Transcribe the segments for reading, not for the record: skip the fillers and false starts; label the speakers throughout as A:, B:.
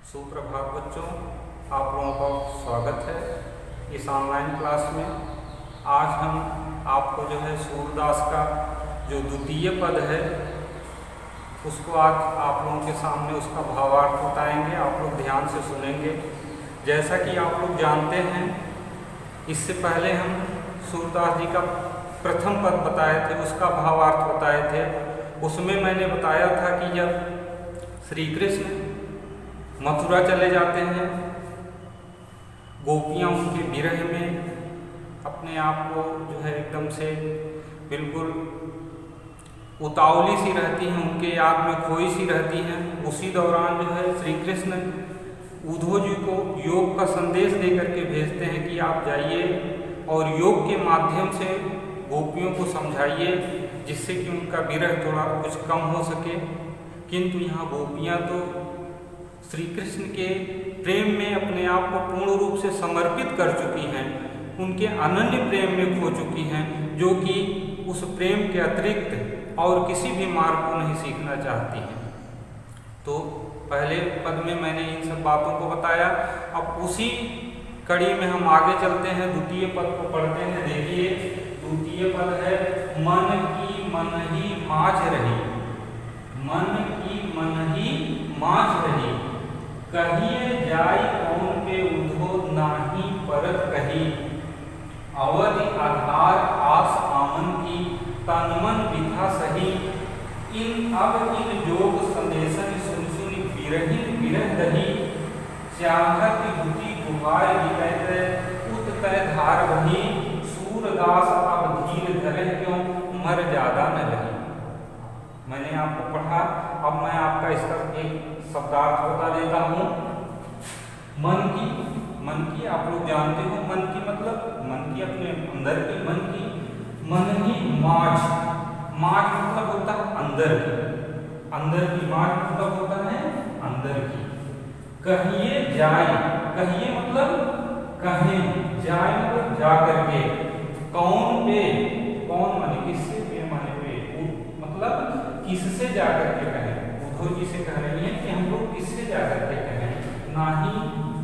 A: सुप्रभात बच्चों, आप लोगों का स्वागत है इस ऑनलाइन क्लास में। आज हम आपको सूरदास का जो द्वितीय पद है उसको आज आप लोगों के सामने उसका भावार्थ बताएंगे। आप लोग ध्यान से सुनेंगे। जैसा कि आप लोग जानते हैं, इससे पहले हम सूरदास जी का प्रथम पद बताए थे, उसका भावार्थ बताए थे। उसमें मैंने बताया था कि जब श्री कृष्ण मथुरा चले जाते हैं, गोपियाँ उनके विरह में अपने आप को एकदम से बिल्कुल उतावली सी रहती हैं, उनके याद में खोई सी रहती हैं। उसी दौरान श्री कृष्ण उद्धव जी को योग का संदेश दे करके भेजते हैं कि आप जाइए और योग के माध्यम से गोपियों को समझाइए, जिससे कि उनका विरह थोड़ा कुछ कम हो सके। किंतु यहाँ गोपियाँ तो श्री कृष्ण के प्रेम में अपने आप को पूर्ण रूप से समर्पित कर चुकी हैं, उनके अनन्य प्रेम में खो चुकी हैं, जो कि उस प्रेम के अतिरिक्त और किसी भी मार्ग को नहीं सीखना चाहती हैं। तो पहले पद में मैंने इन सब बातों को बताया। अब उसी कड़ी में हम आगे चलते हैं, द्वितीय पद को पढ़ते हैं। देखिए, द्वितीय पद है, मन की मन ही माझ रही, मन की मन ही माझ रही, कहिए जाय कौन पे उद्धव नाही परत कही, अवधि आधार आस आमन की तन मन बिथा सही, इन अब इन जोग संदेशन सुन सुनी बिरहिन बिरह दही, चाहत हुति गुहार गिरत उत तय धार वही, सूरदास अब धीर धरे क्यों मर ज्यादा न रही। मैंने आपको पढ़ा, अब मैं आपका इसका एक शब्दार्थ बता देता हूँ। मन की आप लोग जानते हो, मन की मतलब मन की अपने अंदर की, मन ही माझ, माझ मतलब होता है अंदर की माझ मतलब होता है अंदर की। कहिए जाए, कहिए मतलब कहें, जाए मतलब जा करके, कौन पे, कौन माने किससे, पे माने पे, मतलब किससे जा करके कहें। उद्धव जी से कह रही है कि हम लोग किससे जा करके कहें, ना ही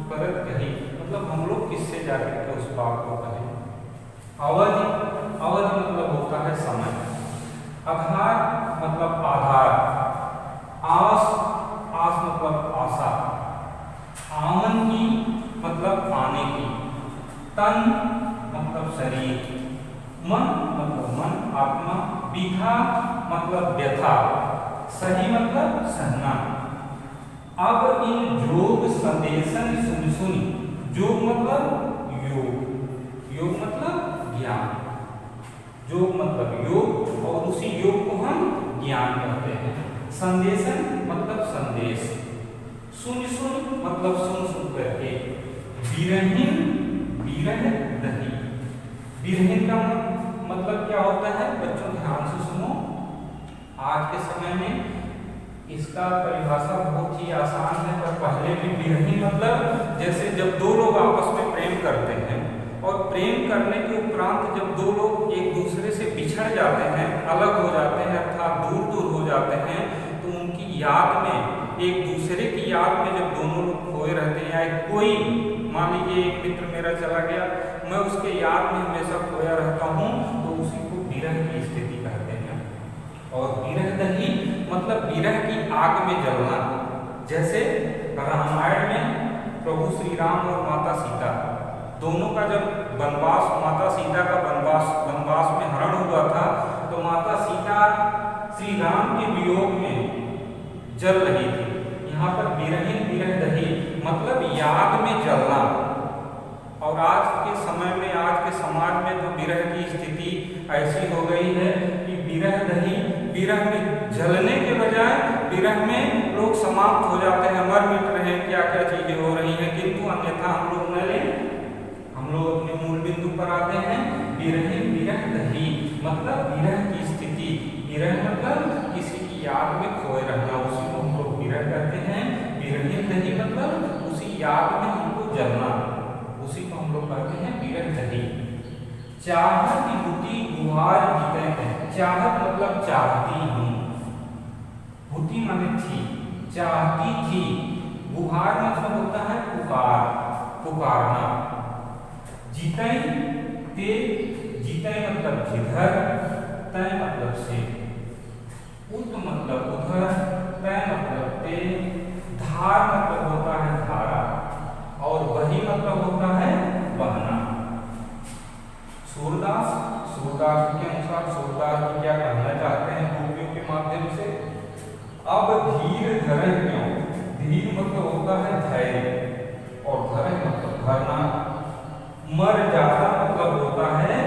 A: परत कही, मतलब हम लोग किससे जा करके उस बात को कहें। अवधि, अवधि मतलब होता है समय, आधार मतलब आधार, आस, आस मतलब आशा, आमन की मतलब आने की, तन मतलब शरीर, मन मतलब मन आत्मा, बिथा मतलब व्यथा, सही मतलब सहना। अब इन जोग संदेशन सुन सुनी, जोग मतलब योग, योग मतलब ज्ञान, जोग मतलब योग, और उसी योग को हम ज्ञान कहते हैं। संदेशन मतलब संदेश, सुन सुन मतलब सुन सुन करके, बिरहिन बिरह दही, बिरहिन का मतलब क्या होता है बच्चों, ध्यान से सुनो। आज के समय में इसका परिभाषा बहुत ही आसान है, पर पहले भी बिरहिन मतलब जैसे जब दो लोग आपस में प्रेम करते हैं और प्रेम करने के उपरांत जब दो लोग एक दूसरे से बिछड़ जाते हैं, अलग हो जाते हैं, अर्थात दूर दूर हो जाते हैं, तो उनकी याद में, एक दूसरे की याद में जब दोनों लोग खोए रहते हैं, या कोई मान लीजिए एक मित्र मेरा चला गया, मैं उसके याद में हमेशा खोया रहता हूँ, तो उसी को विरह की स्थिति कहते हैं। और विरह दही मतलब विरह की आग में जलना। जैसे रामायण में प्रभु श्री राम और माता सीता दोनों का जब वनवास, माता सीता का वनवास में हरण हुआ था, तो माता सीता श्री राम के वियोग में जल रही थी। यहाँ पर विरहिन विरह दही मतलब याद में जलना। और आज के समय में, आज के समाज में तो विरह की स्थिति ऐसी हो गई है कि विरह दही, विरह में जलने के बजाय विरह में लोग समाप्त हो जाते हैं, मर मिट रहे हैं, क्या क्या चीजें हो रही हैं। किंतु अन्यथा हम लोग न लें, हम लोग अपने मूल बिंदु पर आते हैं। विरहिन विरह दही मतलब विरह की स्थिति, विरह मतलब किसी की याद में खोए रहना, उसी को हम लोग विरह कहते हैं। विरहिन दही मतलब उसी याद में हमको जलना, उसी को हम लोग कहते हैं विरह दही। चाहत हुति गुहार गिरत है, चाहत मतलब चाहती हूँ, हुति माने थी, चाहती थी, गुहार मतलब होता है पुकार, पुकारना। जीतै ते, जीतै मतलब जिधर, तै मतलब से, उत मतलब उधर, तै मतलब ते, धार मतलब होता है धारा, और बही मतलब होता है बहना। सूरदास, सूरदास के अनुसार सूरदास जी क्या कहना चाहते हैं गोपियों के माध्यम से? अब धीर धरे क्यों, धीर मतलब होता है धैर्य, और धरे मतलब धरना। मर्यादा मतलब होता है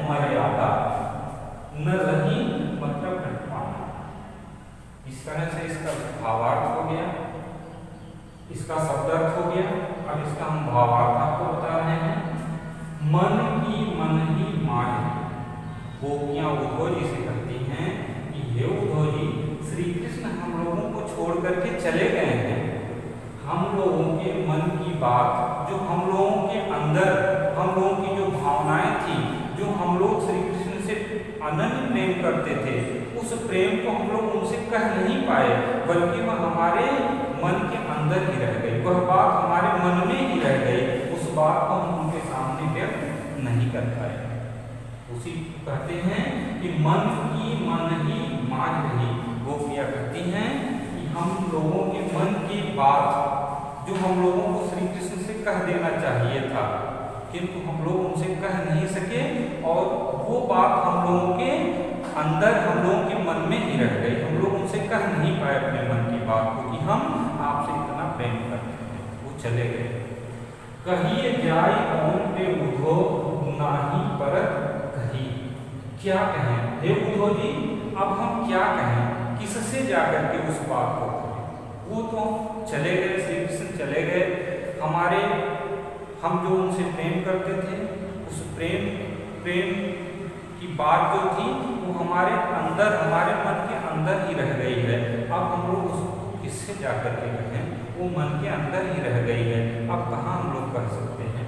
A: मर्यादा, न रही मतलब न पाना। इस तरह से इसका भावार्थ हो गया, इसका शब्दार्थ हो गया। अब इसका हम भावार्थ आपको बता रहे हैं। मन की मन ही माय, गोपियां उद्धव जी से कहती हैं कि हे उद्धव जी, श्री कृष्ण हम लोगों को छोड़ करके चले गए हैं। हम लोगों के मन की बात, जो हम लोगों के अंदर, हम लोगों की जो भावनाएं थी, जो हम लोग श्री कृष्ण से अनन्य प्रेम करते थे, उस प्रेम को हम लोग उनसे कह नहीं पाए, बल्कि वह हमारे मन के अंदर ही रह गई, वह बात हमारे मन में ही रह गई। उस बात को हम उनके सामने व्यक्त नहीं कर पाए। उसी कहते हैं कि मन की मन ही मान रही। गोपियां कहती हैं कि हम लोगों के मन की बात, जो हम लोगों को श्री कृष्ण से कह देना चाहिए था, किंतु हम लोग उनसे कह नहीं सके, और वो बात हम लोगों के अंदर, हम लोगों के मन में ही रह गई। हम लोग उनसे कह नहीं पाए अपने मन की बात को कि हम आपसे इतना प्रेम करते हैं। वो चले गए। कहिए जाय कौन पे उद्धव नाही परत कही। क्या कहें हे उद्धव जी, अब हम क्या कहें, किससे जाकर के उस बात को कहें? वो तो चले गए, श्री कृष्ण चले गए। हमारे, हम जो उनसे प्रेम करते थे, उस प्रेम की बात जो थी वो हमारे अंदर, हमारे मन के अंदर ही रह गई है। अब हम लोग उसको किससे जाकर के कहें? वो मन के अंदर ही रह गई है। अब कहाँ हम लोग कह सकते हैं?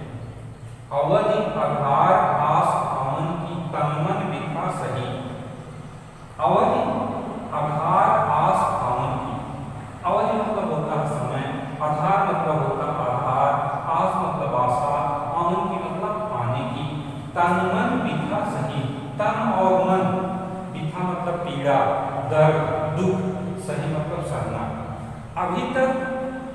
A: अवधि आधार आस आवन की तन मन विखा सही। अवधि आधार आस आवन की, अवधि मतलब होता है समय, आधार मतलब होता है आधार, आस मतलब आशा, आवन की मतलब पाने की, तन मन विखा सही। तन और मन, विखा मतलब पीड़ा, दर्द, दुख, सही मतलब सहना। अभी तक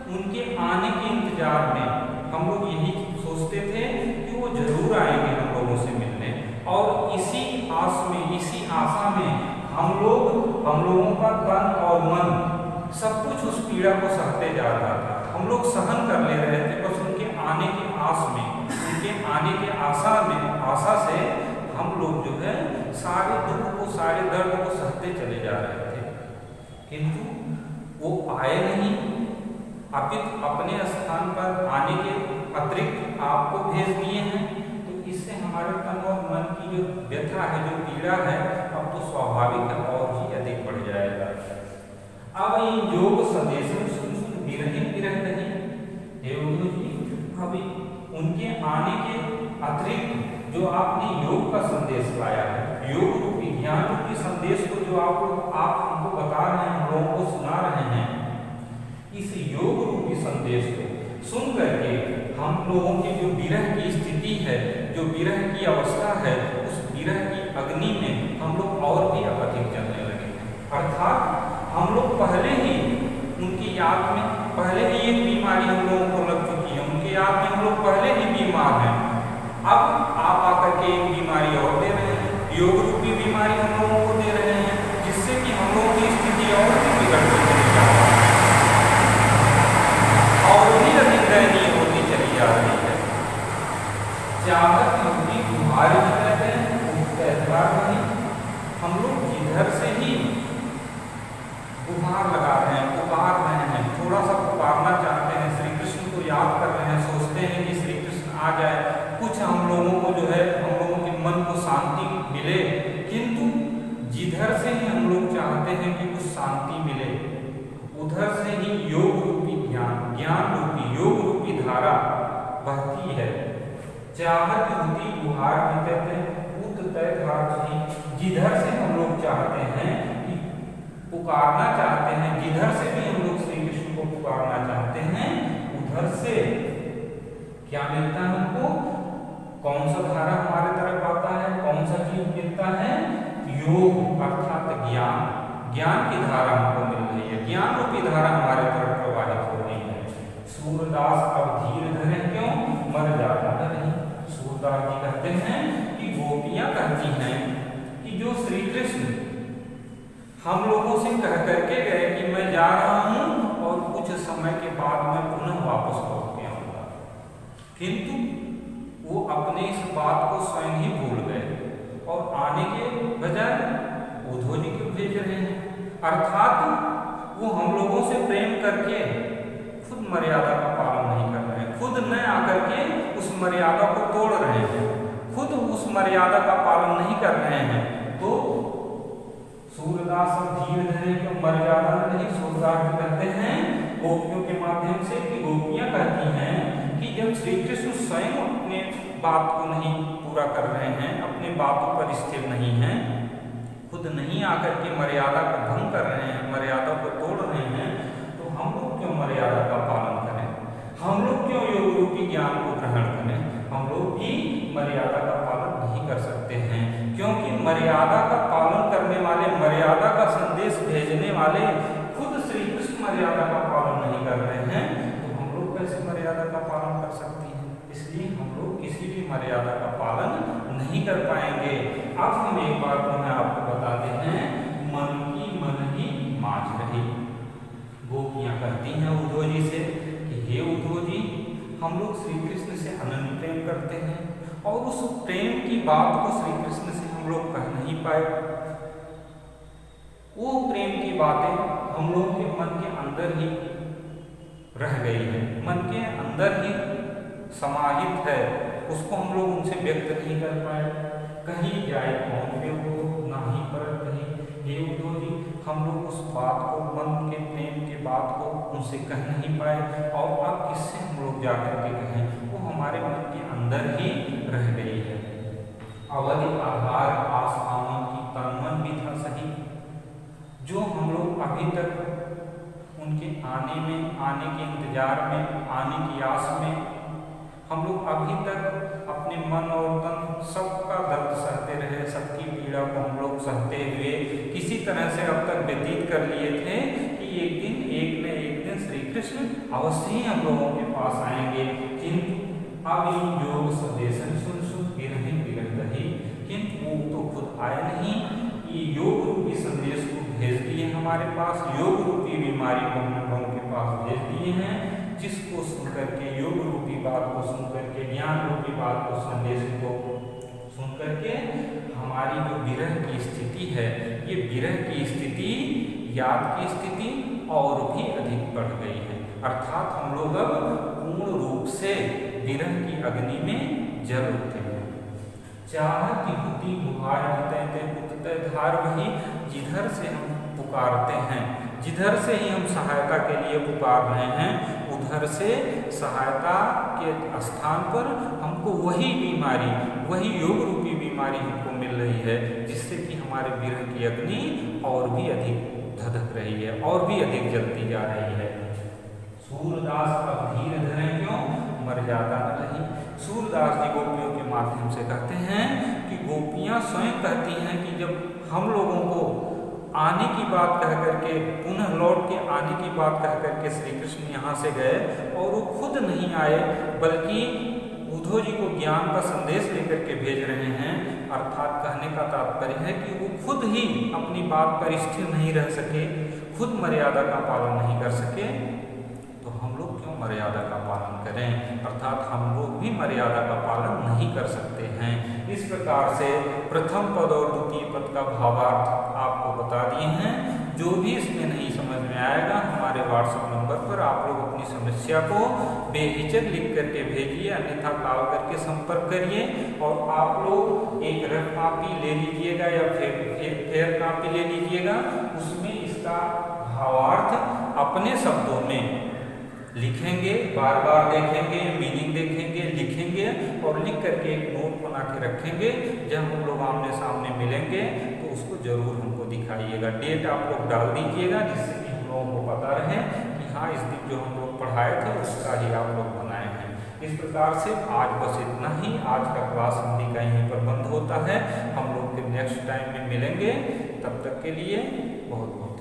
A: उनके आने के इंतजार में हम लोग यही सोचते थे कि वो जरूर आएंगे हम लोगों से मिलने, और इसी आस में, इसी आशा में हम लोगों का तन और मन सब कुछ उस पीड़ा को सहते जा रहा था। हम लोग सहन कर ले रहे थे, बस उनके आने के आस में, उनके आने के आशा से हम लोग जो है सारे दुख को, सारे दर्द को सहते चले जा रहे थे। किंतु वो आए नहीं, अपित अपने स्थान पर आने के अतिरिक्त आपको भेज दिए हैं। तो इससे हमारे तन और मन की जो व्यथा है, जो पीड़ा है, अब तो स्वाभाविक है और ही अधिक बढ़ जाएगा। अब ये योग संदेश में सुन विरहित विरह नहीं हे उद्धव जी, अभी उनके आने के अतिरिक्त जो आपने योग का संदेश लाया है, योग रूपी, ज्ञान रूपी संदेश को जो आप हमको बता रहे हैं, हम लोगों को सुना रहे हैं, इस योग रूपी संदेश को सुन करके हम लोगों की जो विरह की स्थिति है, जो विरह की अवस्था है, उस विरह की अग्नि में हम लोग और भी अधिक जलने लगे। अर्थात हम लोग पहले ही उनकी याद में, पहले ही एक बीमारी हम लोगों को लग चुकी है, उनकी याद में हम लोग पहले ही बीमार हैं। अब आप आकर के एक बीमारी और दे रहे हैं, योग रूपी बीमारी हम लोगों को दे रहे हैं, जिससे कि हम लोगों की स्थिति और भी बिगड़ती चली जा रही है, और भी अधिक दयनीय होती चली जा रही है। चाहत उनकी गुहार कहते हैं, उसका एतबार नहीं। हम लोग जिधर से ही गुहार लगा रहे हैं, पुकार रहे हैं, थोड़ा सा पुकारना चाहते हैं, श्री कृष्ण को याद कर रहे हैं, सोचते हैं कि श्री कृष्ण आ जाए, कुछ हम लोगों को जो है, हम लोगों के मन को शांति मिले। किंतु जिधर से ही हम लोग चाहते हैं कि कुछ शांति मिले, उधर से ही योग रूपी ज्ञान रूपी, योग रूपी धारा बहती है। चाहत होती गुहार भी कहते हैं, उत तय धार ही, जिधर से हम लोग चाहते हैं कि पुकारना चाहते हैं, जिधर से भी हम लोग श्री कृष्ण को पुकारना चाहते हैं उधर से क्या मिलता है हमको, कौन सा धारा हमारे तरफ आता है, कौन सा चीज मिलता है, योग अर्थात ज्ञान, ज्ञान की धारा हमको मिल रही है, ज्ञान रूपी धारा हमारे तरफ प्रवाहित हो रही है। सूरदास अब धीर धरे क्यों, मर जाता नहीं। सूरदास जी कहते हैं कि गोपियां कहती हैं कि जो श्री कृष्ण हम लोगों से कह करके गए कि मैं जा रहा हूं और कुछ समय के बाद मैं पुनः वापस लौट के आऊंगा, किंतु वो अपने इस बात को स्वयं ही भूल गए और आने के बजाय उद्धव जी को भेज रहे हैं। अर्थात वो हम लोगों से प्रेम करके खुद मर्यादा का पालन नहीं कर रहे हैं, खुद न आकर के उस मर्यादा को तोड़ रहे हैं, खुद उस मर्यादा का पालन नहीं कर रहे हैं। तो सूरदास धीर धरे क्यों, मर जाता नहीं। सूरदास कहते हैं गोपियों के माध्यम से कि गोपियां कहती हैं कि जब श्री कृष्ण स्वयं अपने बात को नहीं पूरा कर रहे हैं, अपने बातों पर स्थिर नहीं हैं, खुद नहीं आकर के मर्यादा को भंग कर रहे हैं, मर्यादा को तोड़ रहे हैं, तो हम लोग क्यों मर्यादा का पालन करें, हम लोग क्यों योग रूपी ज्ञान को ग्रहण करें, हम लोग भी मर्यादा का पालन नहीं कर सकते हैं। क्योंकि मर्यादा का पालन करने वाले, मर्यादा का संदेश भेजने वाले खुद श्री कृष्ण मर्यादा का पालन नहीं कर रहे हैं, तो हम लोग कैसे मर्यादा का पालन कर सकते हैं। इसलिए हम लोग किसी भी मर्यादा का पालन नहीं कर पाएंगे। अब हम एक बात मैं आपको बताते हैं, मन की मन ही मांझ रही। गोपियां कहती हैं उद्धव जी से कि हे उद्धव जी, हम लोग श्री कृष्ण से अनन्य प्रेम करते हैं और उस प्रेम की बात को श्री कृष्ण से हम लोग कह नहीं पाए। वो प्रेम की बातें हम लोग के मन के अंदर ही रह गई है, मन के अंदर ही समाहित है, उसको हम लोग उनसे व्यक्त नहीं कर पाए। कहीं जाए कौन पे हो, ना ही पर कहीं। हे उद्धव जी, हम लोग उस बात को, मन के प्रेम की बात को उनसे कह नहीं पाए, और अब किससे हम लोग जाकर के कहें, वो हमारे मन के अंदर ही रह गई है। अवधि आधार आस आमन की तन मन भी था सही, जो हम लोग अभी तक उनके आने में, आने के इंतजार में, आने की आस में हम लोग अभी तक अपने मन और तन सबका दर्द सहते रहे, सबकी पीड़ा को हम लोग सहते हुए किसी तरह से अब तक व्यतीत कर लिए थे कि एक दिन, एक न एक दिन श्री कृष्ण अवश्य ही हम लोगों के पास आएंगे। किंतु अब इन योग संदेशन सुन सुन विरहिन विरह रही, किंतु वो तो खुद आए नहीं। ये योग रूपी संदेश को भेज दिए हमारे पास, योग रूपी बीमारी को हम लोगों के पास भेज दिए हैं, जिसको सुनकर के, योग रूपी बात को सुनकर के, ज्ञान रूपी बात को, संदेश को सुनकर के हमारी जो विरह की स्थिति है, ये विरह की स्थिति, याद की स्थिति और भी अधिक बढ़ गई है। अर्थात हम लोग अब पूर्ण रूप से विरह की अग्नि में जल उठते हैं। चाह की हुती गुहार धार वही, जिधर से हम पुकारते हैं, जिधर से ही हम सहायता के लिए पुकार रहे हैं, उधर से सहायता के स्थान पर हमको वही बीमारी, वही योग रूपी बीमारी हमको मिल रही है, जिससे कि हमारे विरह की अग्नि और भी अधिक धधक रही है, और भी अधिक जलती जा रही है। सूरदास अब धीर धरे क्यों, मर जाता न रही। सूरदास जी गोपियों के माध्यम से कहते हैं कि गोपियां स्वयं कहती हैं कि जब हम लोगों को आने की बात कह करके, पुनः लौट के आने की बात कह करके श्री कृष्ण यहाँ से गए और वो खुद नहीं आए, बल्कि उद्धव जी को ज्ञान का संदेश लेकर के भेज रहे हैं। अर्थात कहने का तात्पर्य है कि वो खुद ही अपनी बात पर स्थिर नहीं रह सके, खुद मर्यादा का पालन नहीं कर सके, तो हम लोग क्यों मर्यादा का पालन करें। अर्थात हम लोग भी मर्यादा का पालन नहीं कर सकते हैं। इस प्रकार से प्रथम पद और द्वितीय पद का भावार्थ आपको बता दिए हैं। जो भी इसमें नहीं समझ में आएगा, हमारे व्हाट्सएप नंबर पर आप लोग अपनी समस्या को बेहिचक लिख करके भेजिए, अन्यथा कॉल करके संपर्क करिए। और आप लोग एक रफ कॉपी ले लीजिएगा या फेयर कॉपी ले लीजिएगा, उसमें इसका भावार्थ अपने शब्दों में लिखेंगे, बार बार देखेंगे, मीनिंग देखेंगे, लिखेंगे और लिख करके एक नोट बना के रखेंगे। जब हम लोग आमने सामने मिलेंगे तो उसको जरूर हमको दिखाइएगा। डेट आप लोग डाल दीजिएगा, जिससे कि हम लोगों को पता रहे कि था, इस दिन जो हम लोग पढ़ाए थे उसका ही आप लोग बनाए हैं। इस प्रकार से आज बस इतना ही। आज का क्लास हिंदी का यहीं पर बंद होता है। हम लोग के नेक्स्ट टाइम में मिलेंगे, तब तक के लिए बहुत बहुत